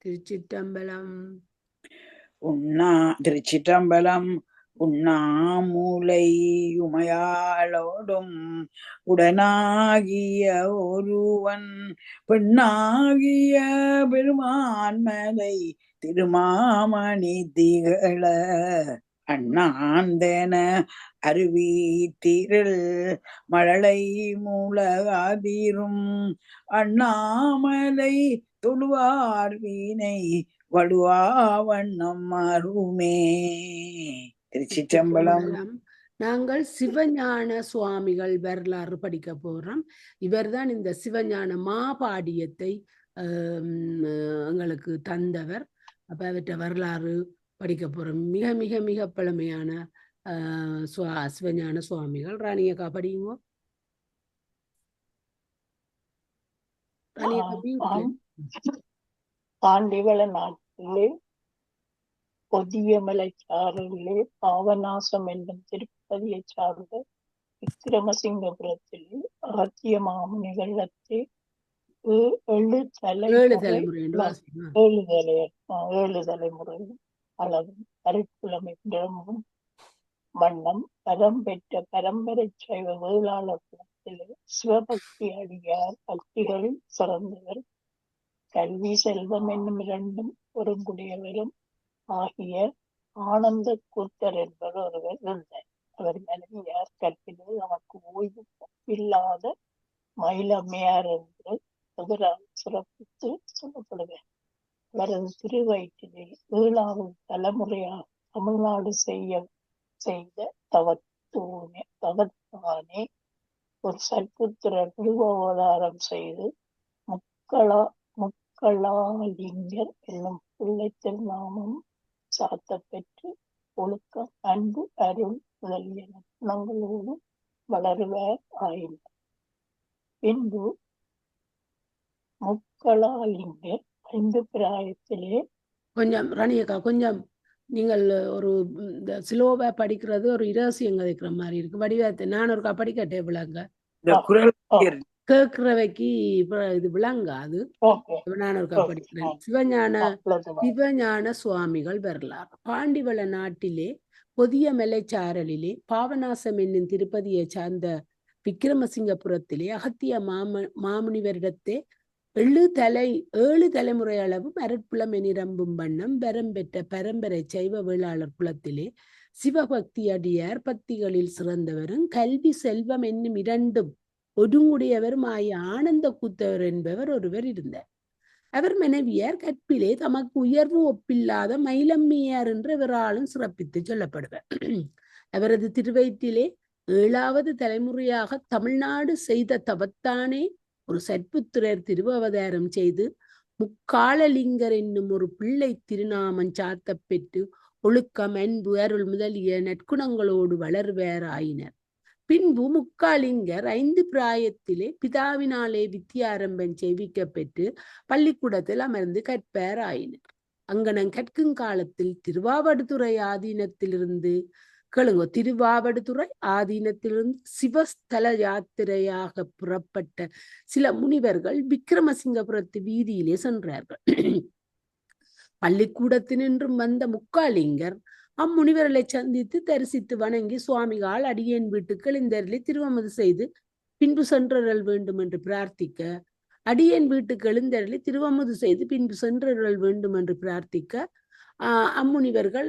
திருச்சிற்றம்பலம். திருச்சிற்றம்பலம். உண்ணாமூலை உமையாளோடும் உடனாகிய ஒருவன் பெண்ணாகிய பெருமான்மலை திருமாமணி திகழ அண்ணாந்தன அருவீத்திரள் மழலை மூலகாதீரும் அண்ணாமலை தொழுவார் வீணை வடுவா வண்ணம் மாறுமே. திருச்சிற்றம்பலம். நாங்கள் சிவஞான சுவாமிகள் வரலாறு படிக்க போறோம். இவர்தான் இந்த சிவஞான மாபாடியத்தை எங்களுக்கு தந்தவர். அப்ப அவற்றை வரலாறு படிக்க போறோம். மிக மிக மிக பழமையான சிவஞான சுவாமிகள். ராணியக்கா படியுங்க. பாண்டிவள நாட்டிலே பொதியமலைச்சாரலிலே பாவநாசம் என்னும் திருப்பதியை சார்ந்த விக்கிரமசிங்கபுரத்திலே அகத்திய மாமுனிகளத்தை 7 தலைமுறை அளவும் கருப்புலமும் வண்ணம் பரம் பெற்ற பரம்பரை சைவ வேளாளர் குலத்திலே சிவபக்தி அடியார் பக்திகள் சிறந்தவர், கல்வி செல்வம் என்னும் 2 ஒருங்குடையவரும் ஆகிய ஆனந்த கூத்தர் என்பவர் ஒருவர் இருந்தார். அவர் மனைவியார் கற்பிலே நமக்கு ஓய்வு இல்லாத மயிலம்மையார் என்று எதிரால் சிறப்பித்து சொல்லப்படுவார். அவரது திருவயிற்றிலே 7வது தலைமுறையாக தமிழ்நாடு செய்த தவத்தானே ஒரு சற்புத்திரர் உருவாதாரம் செய்து முக்களாலிங்கர் என்னும் பிள்ளை திருநாமம் சாத்த பெற்று ஒழுக்கம், அன்பு, அருள் முதலிய நற்குணங்களோடு வளருவார் ஆயினார். பின்பு முக்களாலிங்கர் 5 பிராயத்திலே கொஞ்சம் ராணியக்கா, கொஞ்சம் நீங்கள் ஒரு ஸ்லோவா படிக்கிறது ஒரு இரகசியம் கதைக்கிற மாதிரி இருக்கு. வடிவத்தை நான் ஒருக்கா படிக்கட்டே விளங்க கேட்கிறவைக்கு இது விளங்காது. நான் ஒருக்கா படிக்கிறேன். சிவஞான சுவாமிகள் வரலாறு. பாண்டிவள நாட்டிலே பொதிய மலைச்சாரலிலே பாவநாசம் என்னும் திருப்பதியை சார்ந்த விக்கிரமசிங்கபுரத்திலே அகத்திய மாமுனிவரிடத்தே 7 தலைமுறை அளவும் அருட்புலம் நிரம்பும் வண்ணம் வரம் பெற்ற பரம்பரை சைவ வேளாளர் குலத்திலே சிவபக்தி அடியார் பக்திகளில் சிறந்தவரும் கல்வி செல்வம் என்னும் 2 ஒருங்குடையவரும் ஆகிய ஆனந்த கூத்தவர் என்பவர் ஒருவர் இருந்தார். அவர் மனைவியார் கற்பிலே தமக்கு உயர்வு ஒப்பில்லாத மயிலம்மையார் என்ற இவராலும் சிறப்பித்து சொல்லப்படுவர். அவரது திருவயிற்றிலே 7வது தலைமுறையாக தமிழ்நாடு செய்த தவத்தானே ஒரு சற்புத்திரர் திருவவதாரம் செய்து முக்காலலிங்கர் என்னும் ஒரு பிள்ளை திருநாமம் சாத்த பெற்று ஒழுக்கம், அன்பு, அருள் முதலிய நற்குணங்களோடு வளர்வார் ஆயினர். பின்பு முக்காலிங்கர் 5 பிராயத்திலே பிதாவினாலே வித்தியாரம்பம் செய்விக்க பெற்று பள்ளிக்கூடத்தில் அமர்ந்து கற்பார் ஆயினர். அங்கனம் கற்கும் காலத்தில் திருவாவடுதுறை ஆதீனத்திலிருந்து சிவஸ்தல யாத்திரையாக புறப்பட்ட சில முனிவர்கள் விக்கிரமசிங்கபுரத்து வீதியிலே சென்றார்கள். பள்ளிக்கூடத்தினின்றும் வந்த முக்காலிங்கர் அம்முனிவர்களை சந்தித்து தரிசித்து வணங்கி சுவாமிகள் அடியேன் வீட்டுக்கு எழுந்தருளி திருவமுது செய்து பின்பு சென்றறல் வேண்டும் என்று பிரார்த்திக்க, அடியேன் வீட்டுக்கு எழுந்தருளி திருவமுது செய்து பின்பு சென்றறல் வேண்டும் என்று பிரார்த்திக்க, அம்முனிவர்கள்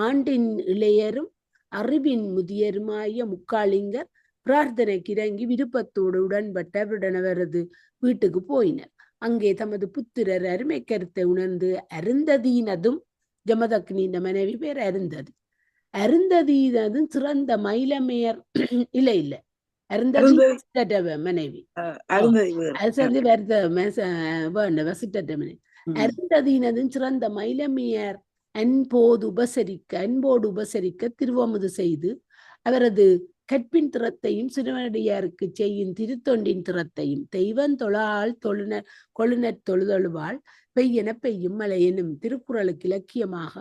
ஆண்டின் இளையரும் அறிவின் முதியருமாய முக்காலிங்கர் பிரார்த்தனைக்கு இறங்கி விருப்பத்தோடு உடன்பட்ட அவரது வீட்டுக்கு போயினர். அங்கே தமது புத்திரர் அருமை கருத்தை உணர்ந்து அருந்ததீனதும் ஜமதக்னியின் மனைவி பேர் அருந்ததீனதும் சிறந்த மயிலமையர் இல்ல அருந்ததி மனைவி அருந்ததீனதும் சிறந்த மயிலமையர் அன்போடு உபசரிக்க திருவமுது செய்து அவரது கற்பின் திறத்தையும் சிறுவனடியாருக்கு செய்யும் திருத்தொண்டின் திறத்தையும் தெய்வன் தொழால் கொழுநற் தொழுதொழுவாள் பெய்யென பெய்யும் மழை எனும் திருக்குறளுக்கு இலக்கியமாக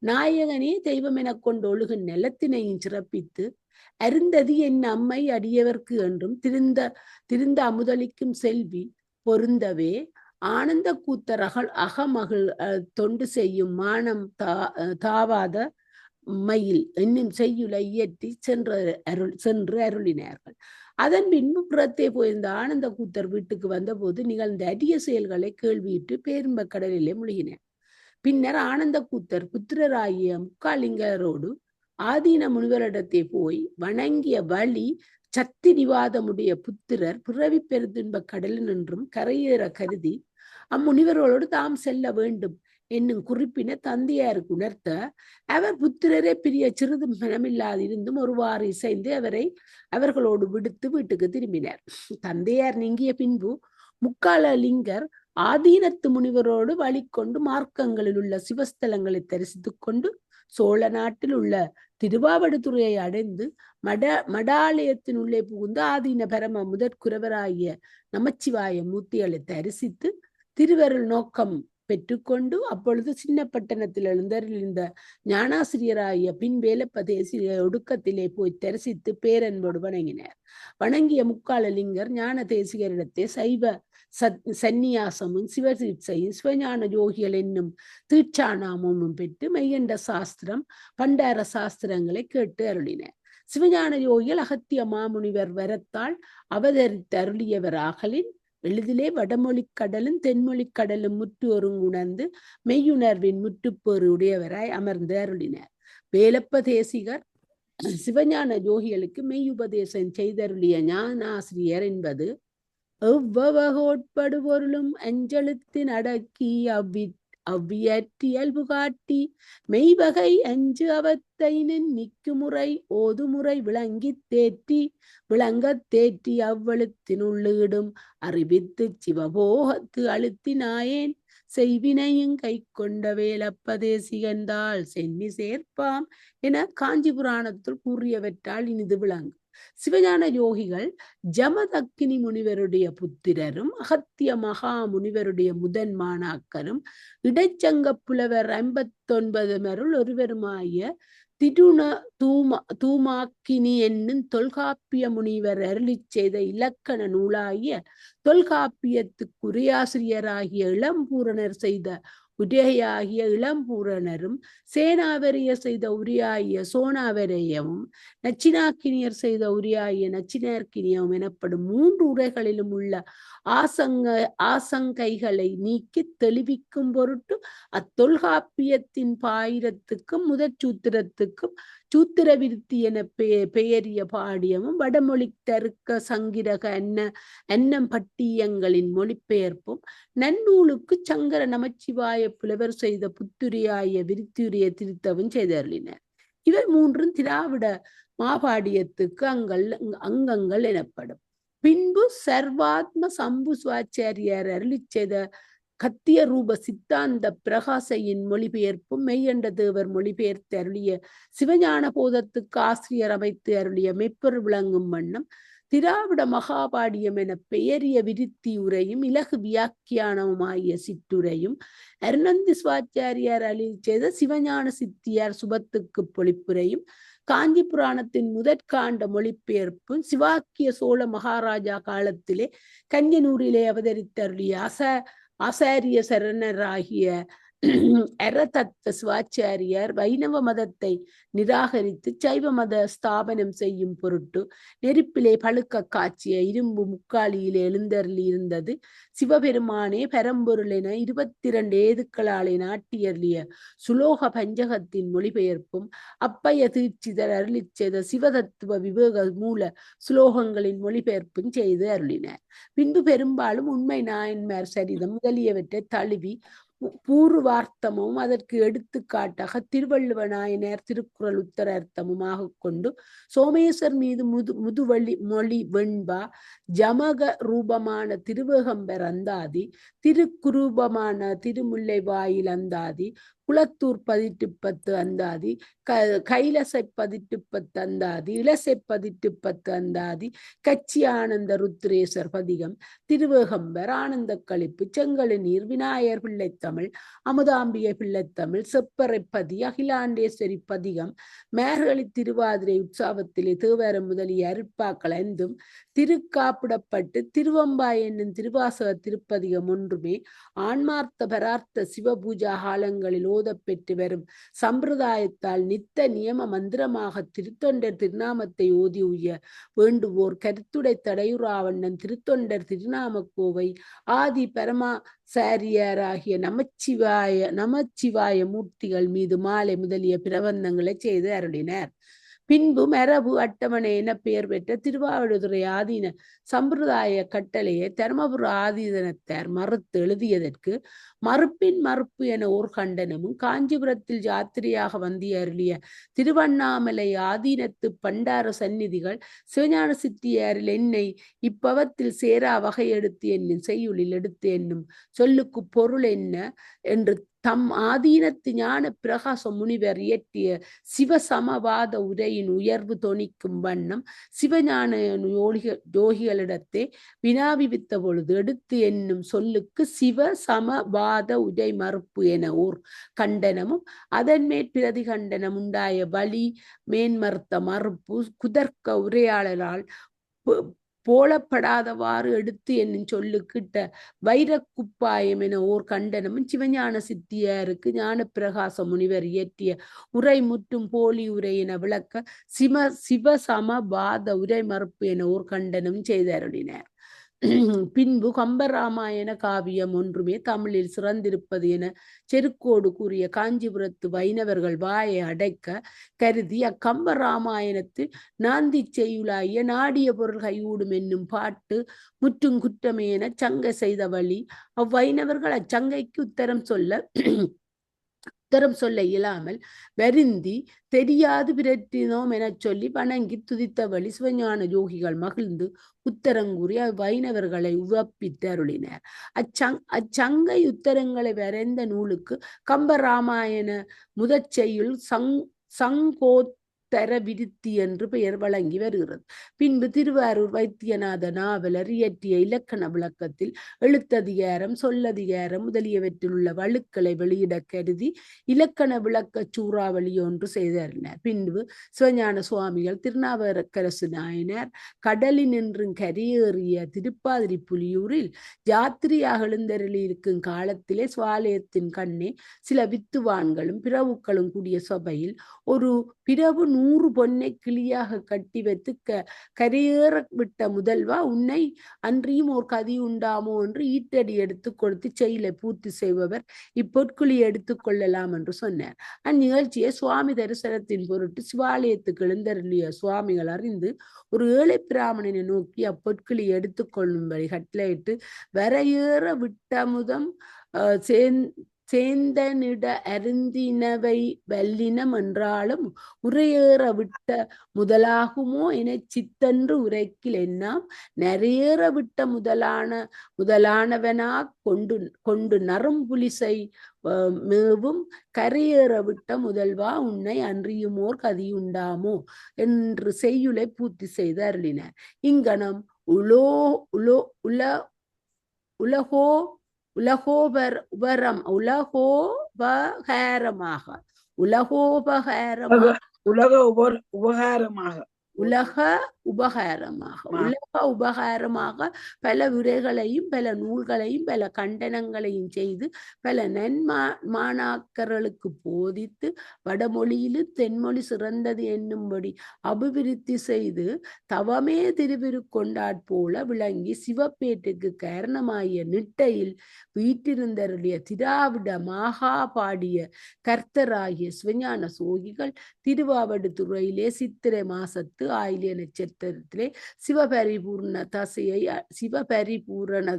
நாயகனே தெய்வம் என கொண்டு ஒழுகும் நிலத்தினையும் சிறப்பித்து அருந்ததி என் அம்மை அடியவர்க்கு என்றும் திருந்த அமுதளிக்கும் செல்வி பொருந்தவே ஆனந்த கூத்தர் அகமகிழ் தொண்டு செய்யும் மானம் தாவாத மயில் என்னும் செய்யுளை இயற்றி சென்று அருளினார்கள். அதன் பின்பு புறத்தே போயிருந்த ஆனந்த கூத்தர் வீட்டுக்கு வந்தபோது நிகழ்ந்த அரிய செயல்களை கேள்வியிட்டு பேரும்ப கடலிலே முழுகினார். பின்னர் ஆனந்த கூத்தர் புத்திரராகிய முக்காலிங்கரோடு ஆதீன முனிவரிடத்தே போய் வணங்கிய வழி சக்தி நிவாதமுடைய புத்திரர் பிறவி பெருதுன்ப கடலில் நின்றும் கரையேற கருதி அம்முனிவர்களோடு தாம் செல்ல வேண்டும் என்னும் குறிப்பின தந்தையாருக்கு உணர்த்த அவர் புத்திரரே பிரிய சிறிதும் மனமில்லாதிருந்தும் ஒருவாறு இசைந்து அவர்களோடு விடுத்து வீட்டுக்கு திரும்பினார். தந்தையார் நீங்கிய பின்பு முக்காலிங்கர் ஆதீனத்து முனிவரோடு வழிகொண்டு மார்க்கங்களில் உள்ள சிவஸ்தலங்களை தரிசித்துக் கொண்டு சோழ நாட்டில் உள்ள திருவாவடுதுறையை அடைந்து மடாலயத்தினுள்ளே புகுந்து ஆதீன பரம முதற்குறவராகிய நமச்சிவாய மூர்த்திகளை தரிசித்து திருவருள் நோக்கம் பெற்றுக்கொண்டு அப்பொழுது சின்ன பட்டணத்தில் எழுந்த ஞானாசிரியராகிய பின் வேலப்பதேசிய ஒடுக்கத்திலே போய் தரிசித்து பேரன்போடு வணங்கினார். வணங்கிய முக்காலிங்கர் ஞான தேசிகரிடத்தே சைவ சந்நியாசமும் சிவசிகிச்சையும் சிவஞான யோகிகள் என்னும் தீட்சாநாமமும் பெற்று மெய்யண்ட சாஸ்திரம் பண்டார சாஸ்திரங்களை கேட்டு அருளினார். சிவஞான யோகிகள் அகத்திய மாமுனிவர் வரத்தால் அவதரித்து அருளியவராகலின் எளிதிலே வடமொழிக் கடலும் தென்மொழிக் கடலும் முற்று ஒருங்குணர்ந்து மெய்யுணர்வின் முற்றுப்பேறு உடையவராய் அமர்ந்து அருளினார். வேலப்ப தேசிகர் சிவஞான யோகிகளுக்கு மெய் உபதேசம் செய்தருளிய ஞானாசிரியர் என்பது எவ்வகோட்படுபொருளும் அஞ்செழுத்தின் அடக்கி அவ்வியற்றியல்பு காட்டி மெய்வகை அஞ்சு அவத்தையின் நிக்குமுறை ஓதுமுறை விளங்கத் தேற்றி அவ்வெழுத்தினுள்ளீடும் அறிவித்து சிவபோகத்து அழுத்தினாயேன் செய்வினையும் கை கொண்ட வேலப்பதேசிகந்தால் சென்னி சேர்ப்பாம் என காஞ்சி புராணத்தில் கூறியவற்றால் இனிது விளங்கும். சிவஞான யோகிகள் ஜமதக்கினி முனிவருடைய புத்திரரும் அகத்திய மகா முனிவருடைய முதன் மாணாக்கரும் இடைச்சங்க புலவர் 59 ஒருவருமாய தூமாக்கினி என்னும் தொல்காப்பிய முனிவர் அருளி செய்த இலக்கண நூலாகிய தொல்காப்பியத்துக்குரியாசிரியராகிய இளம்பூரணர் செய்த உரையாகிய இளம்பூரணரும் சேனாவரிய செய்த உரையாகிய சோனாவரியமும் நச்சினாக்கினியர் செய்த உரையாகிய நச்சினார்க்கினியமும் எனப்படும் 3 உரைகளிலும் உள்ள ஆசங்கைகளை நீக்கி தெளிவிக்கும் பொருட்டு அத்தொல்காப்பியத்தின் பாயிரத்துக்கும் முதற் சூத்திரத்துக்கும் சூத்திர விருத்தி என பெயரிய பாடியமும் வடமொழி தருக்க சங்கிரக அன்னம் பட்டியங்களின் மொழிபெயர்ப்பும் நன்னூலுக்கு சங்கர நமச்சிவாய புலவர் செய்த புத்துரியாய விருத்தியுரிய திருத்தவும் செய்தருளினர். இவர் 3 திராவிட மாபாடியத்துக்கு அங்கங்கள் எனப்படும். பின்பு சர்வாத்ம சம்பு சுவாச்சாரியார் அருளி செய்த கத்திய ரூப சித்தாந்த பிரகாசையின் மொழிபெயர்ப்பும் மெய்யண்ட தேவர் மொழிபெயர்த்து அருளிய சிவஞான போதத்துக்கு ஆசிரியர் அமைத்து அருளிய மெய்ப்பொருள் விளங்கும் வண்ணம் திராவிட மகாபாடியம் என பெயரிய விருத்தி உரையும் இலகு வியாக்கியானவுமாகிய சிற்றுரையும் அருணந்தி சுவாச்சாரியார் அருளி செய்த சிவஞான சித்தியார் சுபத்துக்கு பொழிப்புரையும் காஞ்சி புராணத்தின் முதற்காண்ட மொழிபெயர்ப்பும் சிவாக்கிய சோழ மகாராஜா காலத்திலே கஞ்சனூரிலே அவதரித்தருளிய ஆசாரிய சரணராகிய அரதத்த சிவாச்சாரியார் வைணவ மதத்தை நிராகரித்து சைவ மத ஸ்தாபனம் செய்யும் பொருட்டு நெருப்பிலே பழுக்க காய்ச்சிய இரும்பு முக்காலியிலே எழுந்தருளி இருந்தது சிவபெருமானே பரம்பொருள் என 22 ஏதுக்களாலே நாட்டியருளிய சுலோக பஞ்சகத்தின் மொழிபெயர்ப்பும் அப்பைய தீட்சிதர் அருளி செய்த சிவதத்துவ விவேக மூல சுலோகங்களின் மொழிபெயர்ப்பும் செய்து அருளினார். பின்பு பெரும்பாலும் உண்மை நாயன்மார் சரிதம் முதலியவற்றை தழுவி பூர்வார்த்தமும் அதற்கு எடுத்துக்காட்டாக திருவள்ளுவ நாயனார் திருக்குறள் உத்தரார்த்தமுமாக கொண்டு சோமேஸ்வர் மீது முதுவழி மொழி வெண்பா ஜமக ரூபமான திருவேகம்பர் அந்தாதி திருக்குரூபமான திருமுல்லை வாயில் அந்தாதி குளத்தூர் 18 அந்தாதி, கைலசை 18 அந்தாதி, இளசை 18 அந்தாதி, கச்சி ஆனந்த ருத்ரேசர் பதிகம், திருவேகம்பர், ஆனந்த களிப்பு, செங்கழுநீர், விநாயகர் பிள்ளைத்தமிழ், அமுதாம்பிகை பிள்ளைத்தமிழ், செப்பறைப்பதி, அகிலாண்டேஸ்வரி பதிகம், மேர்கழி திருவாதிரை உற்சவத்திலே தேவாரம் முதலிய அருட்பாக்கள் ஐந்தும் திருக்காப்பிடப்பட்டு திருவம்பாய் என்னும் திருவாசக திருப்பதிகம் ஒன்றுமே ஆன்மார்த்த பரார்த்த சிவபூஜா காலங்களில் ஓதப்பெற்று வரும் சம்பிரதாயத்தால் நித்த நியம மந்திரமாக திருத்தொண்டர் திருநாமத்தை ஓதி உய்ய வேண்டுவோர் கருத்துடை தடையுறாவண்ணன் திருத்தொண்டர் திருநாமக்கோவை ஆதி பரமாசாரியாராகிய நமச்சிவாய மூர்த்திகள் மீது மாலை முதலிய பிரபந்தங்களை செய்து அருளினார். பின்பு மரபு அட்டவணை என பெயர் பெற்ற திருவாவடுதுறை ஆதீன சம்பிரதாய கட்டளையை தர்மபுர ஆதீனத்தார் மறுத்து எழுதியதற்கு மறுப்பின் மறுப்பு என ஓர் கண்டனமும், காஞ்சிபுரத்தில் யாத்திரையாக வந்தி அருளிய திருவண்ணாமலை ஆதீனத்து பண்டார சந்நிதிகள் சிவஞான சித்தியாரில் என்னை இப்பவத்தில் சேரா வகையெடுத்து என்னும் செய்யுளில் எடுத்து என்னும் சொல்லுக்கு பொருள் என்ன என்று தம் ஆதீனத்து ஞான பிரகாச முனிவர் இயற்றிய சிவசமவாத உரையின் உயர்வு தொனிக்கும் வண்ணம் சிவஞான யோகிகளிடத்தே வினாவிவித்த பொழுது எடுத்து என்னும் சொல்லுக்கு சிவ சமவாத உரை மறுப்பு என ஓர் கண்டனமும், அதன் மேற்பிரதி கண்டனம் உண்டாய வழி மேன்மறுத்த மறுப்பு குதர்க்க உரையாளரால் போலப்படாதவாறு எடுத்து என்னும் சொல்லுக்கிட்ட வைரக்குப்பாயம் என ஓர் கண்டனமும், சிவஞான சித்தியாருக்கு ஞான பிரகாச முனிவர் இயற்றிய உரை முற்றும் போலி உரை என விளக்க சிவசமவாத உரை மறுப்பு என ஓர் கண்டனம் செய்தருளினார். பின்பு கம்பராமாயண காவியம் ஒன்றுமே தமிழில் சிறந்திருப்பது என செருக்கோடு கூறிய காஞ்சிபுரத்து வைணவர்கள் வாயை அடைக்க கருதி அக்கம்பராமாயணத்தில் நாந்தி செய்யுளாய நாடிய பொருள் கைகூடும் என்னும் பாட்டு முற்றும் குற்றமே என சங்கை செய்த வழி அவ்வைணவர்கள் அச்சங்கைக்கு உத்தரம் சொல்ல இயலாமல் வருந்தி தெரியாது பிரட்டினோம் என சொல்லி வணங்கி துதித்த வழி சிவஞான யோகிகள் மகிழ்ந்து உத்தரங்கூறி அவ்வைணவர்களை உவப்பித்து அருளினார். அச்சங்கை உத்தரங்களை வரைந்த நூலுக்கு கம்பராமாயண முதற்செய்யுள் சங்கோத்தர விருத்தி என்று பெயர் வழங்கி வருகிறது. பின்பு திருவாரூர் வைத்தியநாத நாவலர் இயற்றிய இலக்கண விளக்கத்தில் எழுத்ததிகாரம், சொல்லதிகாரம் முதலியவற்றில் உள்ள வழுக்களை வெளியிட கருதி இலக்கண விளக்க சூறாவளி ஒன்று செய்தறினார். பின்பு சிவஞான சுவாமிகள் திருநாவுக்கரசு நாயனார் கடலில் நின்றும் கரையேறிய திருப்பாதிரி புலியூரில் யாத்திரையாக எழுந்தருளி இருக்கும் காலத்திலே சுவாலயத்தின் கண்ணே சில வித்துவான்களும் பிரவுக்களும் கூடிய சபையில் ஒரு பிரபு 100 பொன்னை கிளியாக கட்டி வைத்து கரையேற விட்ட முதல்வா, உன்னை அன்றியும் ஒரு கதி உண்டாமோ என்று ஈட்டடி எடுத்து கொடுத்து செயலை பூர்த்தி செய்பவர் இப்பொற்குழி எடுத்துக் கொள்ளலாம் என்று சொன்னார். அந்நிகழ்ச்சியை சுவாமி தரிசனத்தின் பொருட்டு சிவாலயத்துக்கு எழுந்தருளிய சுவாமிகள் அறிந்து ஒரு ஏழை பிராமணனை நோக்கி அப்பொற்குழி எடுத்துக்கொள்ளும்படி கட்டளையிட்டு வரையேற விட்டமுதம் சேந்தனிட அருந்தினவை வல்லினம் என்றாலும் உரையேற விட்ட முதலாகுமோ என சித்தன்று உரைக்கில் என்னாம் நரையேற விட்ட முதலானவனா கொண்டு நறும்புலிசை மேவும் கரையேற விட்ட முதல்வா, உன்னை அன்றியுமோர் கதியுண்டாமோ என்று செய்யுளை பூர்த்தி செய்து அருளினார். இங்கனம் உலக உபகாரமாக பல உரைகளையும் பல நூல்களையும் பல கண்டனங்களையும் செய்து பல மாணாக்கர்களுக்கு போதித்து வடமொழியிலும் தென்மொழி சிறந்தது என்னும்படி அபிவிருத்தி செய்து தவமே திருவிருக்கொண்டாற்போல விளங்கி சிவப்பேட்டுக்கு காரணமாகிய நிட்டையில் வீட்டிருந்தருடைய திராவிட மாகா பாடிய கர்த்தராகிய சிவஞான சோகிகள் திருவாவடுதுறையிலே சித்திரை மாசத்து ஆயிலிய நட்சத்திரத்திலே சிவபரிபூரண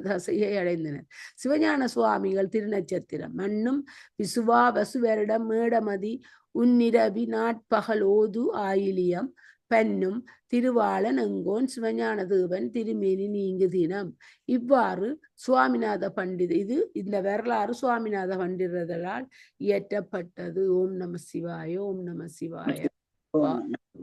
தசையை அடைந்தனர். சிவஞான சுவாமிகள் திருநட்சத்திரம் மண்ணும் விசுவா வசுவரிடம் மேடமதி உன்னிரவி நாட்பகல் ஓது ஆயிலியம் பன்னும் திருவாளன் எங்கோன் சிவஞான தேவன் திருமேனி நீங்கு தினம். இவ்வாறு சுவாமிநாத பண்டித இந்த வரலாறு சுவாமிநாத பண்டிதர்களால் இயற்றப்பட்டது. ஓம் நம சிவாய, ஓம் நம சிவாய. ஓம் நம